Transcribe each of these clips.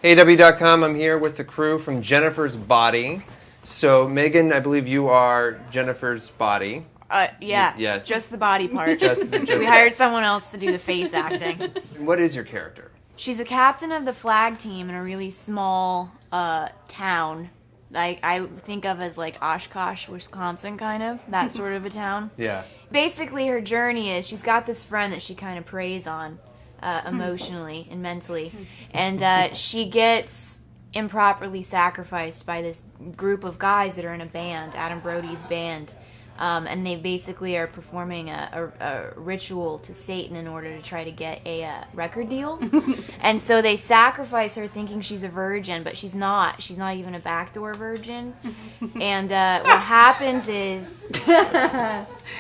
AW.com, I'm here with the crew from Jenefers Body. So, Megan, I believe you are Jenefers Body. Yeah, just the body part. Just we hired someone else to do the face acting. What is your character? She's the captain of the flag team in a really small town. I think of as like Oshkosh, Wisconsin, kind of. That sort of a town. Yeah. Basically, her journey is she's got this friend that she kind of preys on emotionally and mentally. And she gets improperly sacrificed by this group of guys that are in a band, Adam Brody's band. And they basically are performing a ritual to Satan in order to try to get a record deal. And so they sacrifice her thinking she's a virgin, but she's not. She's not even a backdoor virgin. And what happens is...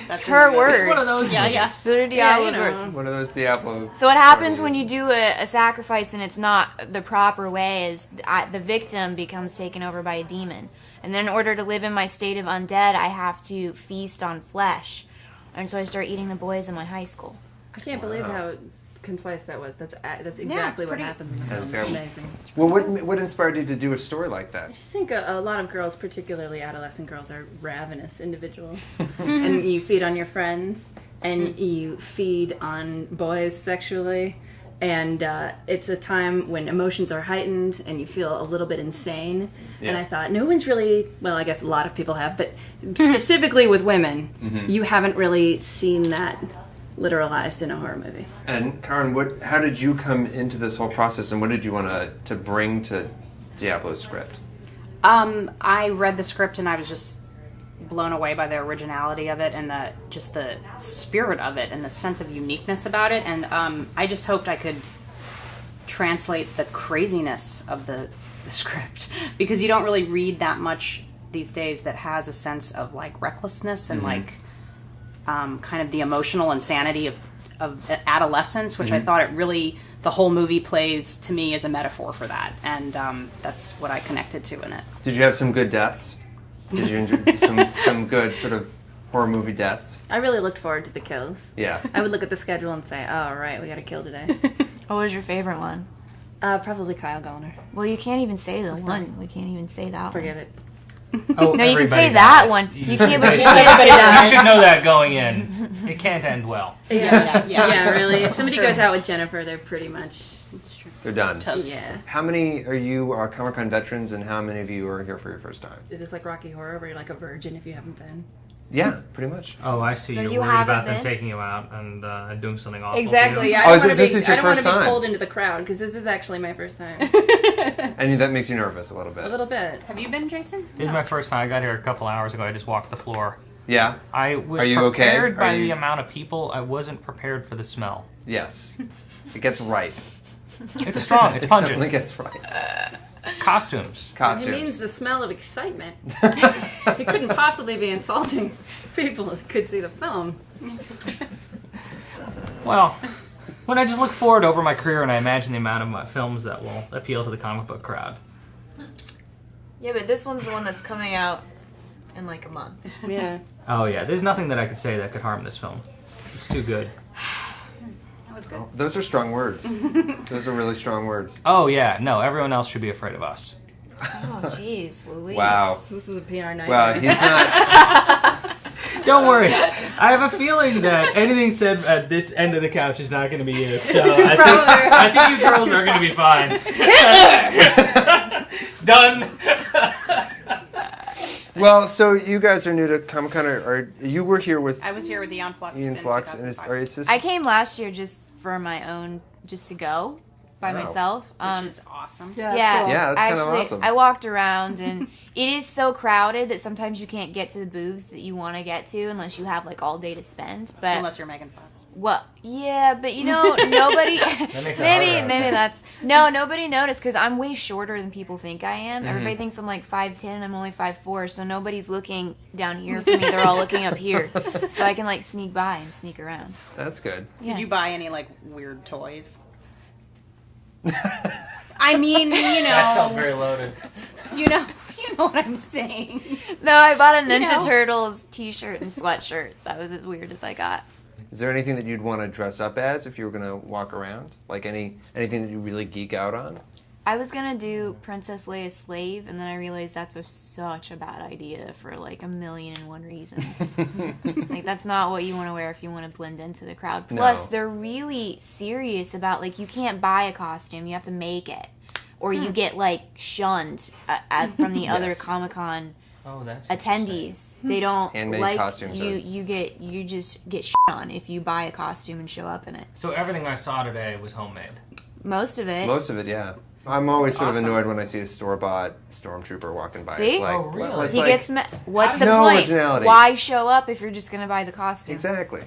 That's her words. It's one of those. Yeah. Those are Diablo's words. One of those Diablo. So what happens when you do a sacrifice and it's not the proper way is the victim becomes taken over by a demon. And then in order to live in my state of undead, I have to feast on flesh. And so I start eating the boys in my high school. I can't believe how concise that was. That's exactly what happens in the film. It's amazing. Well, what inspired you to do a story like that? I just think a lot of girls, particularly adolescent girls, are ravenous individuals. And you feed on your friends, and you feed on boys sexually. And it's a time when emotions are heightened and you feel a little bit insane. Yeah. And I thought, no one's really, well, I guess a lot of people have, but specifically with women, you haven't really seen that literalized in a horror movie. And Karen, how did you come into this whole process, and what did you want to bring to Diablo's script? I read the script and I was just blown away by the originality of it and the spirit of it and the sense of uniqueness about it. And I just hoped I could translate the craziness of the script, because you don't really read that much these days that has a sense of like recklessness and like kind of the emotional insanity of adolescence, which I thought the whole movie plays to me as a metaphor for that. And that's what I connected to in it. Did you have some good deaths? Did you enjoy some good sort of horror movie deaths? I really looked forward to the kills. Yeah. I would look at the schedule and say, oh, all right, we got to kill today. What was your favorite one? Probably Kyle Gallner. Well, you can't even say the one. We can't even say that Forget one. it. Oh, no, you can say does. that one. You can't, but you can't say You that. should know that going in. It can't end well. Yeah, really. If somebody goes out with Jennifer, they're pretty much... They're done. Toast. Yeah. How many are you Comic-Con veterans, and how many of you are here for your first time? Is this like Rocky Horror, where you're like a virgin if you haven't been? Yeah, pretty much. Oh, I see. So You're you worried haven't about them been? taking you out and doing something awful. Exactly. To you. Yeah, I don't this is your first want to time. be pulled into the crowd, because this is actually my first time. And that makes you nervous a little bit. A little bit. Have you been, Jason? This is my first time. I got here a couple hours ago. I just walked the floor. Yeah? I was Are you okay? prepared by the amount of people. I wasn't prepared for the smell. Yes. It gets right. It's strong. It's It pungent. definitely gets right. Costumes. It means the smell of excitement. It couldn't possibly be insulting people that could see the film. Well, when I just look forward over my career and I imagine the amount of my films that will appeal to the comic book crowd. Yeah, but this one's the one that's coming out in like a month. Yeah. Oh yeah, there's nothing that I could say that could harm this film. It's too good. That was good. Oh, those are strong words. Those are really strong words. Oh yeah, no, everyone else should be afraid of us. Oh, jeez, Louise. Wow. This is a PR nightmare. Well, he's not... Don't worry. I have a feeling that anything said at this end of the couch is not going to be used. So I think you girls are going to be fine. Done. Well, so you guys are new to Comic-Con, or you were here with I was here with the Ian Flux. Ian in Flux, and 2005. it's just... I came last year just for my own, just to go by myself. Which is awesome. Yeah, Yeah, that's kind of awesome. I walked around, and it is so crowded that sometimes you can't get to the booths that you want to get to unless you have like all day to spend. But Unless you're Megan Fox. well, yeah, but you know, nobody. makes it harder, maybe okay. that's nobody noticed because I'm way shorter than people think I am. Everybody thinks I'm like 5'10" and I'm only 5'4", so nobody's looking down here for me. They're all looking up here, so I can like sneak by and sneak around. That's good. Yeah. Did you buy any like weird toys? I mean, That felt very loaded. you know what I'm saying. No, I bought a Ninja You know. Turtles t-shirt and sweatshirt. That was as weird as I got. Is there anything that you'd want to dress up as if you were going to walk around? Like anything that you really geek out on? I was gonna do Princess Leia's slave, and then I realized that's such a bad idea for like 1,000,001 reasons. Like that's not what you want to wear if you want to blend into the crowd. Plus, they're really serious about like you can't buy a costume; you have to make it, or you get like shunned from the other Comic-Con attendees. They don't handmade like costumes. You just get shit on if you buy a costume and show up in it. So everything I saw today was homemade. Most of it. Most of it, yeah. I'm always sort of awesome. annoyed when I see a store-bought stormtrooper walking by. See? It's like, Oh, really? well, it's He like, gets what's the no point? originality. Why show up if you're just going to buy the costume? Exactly.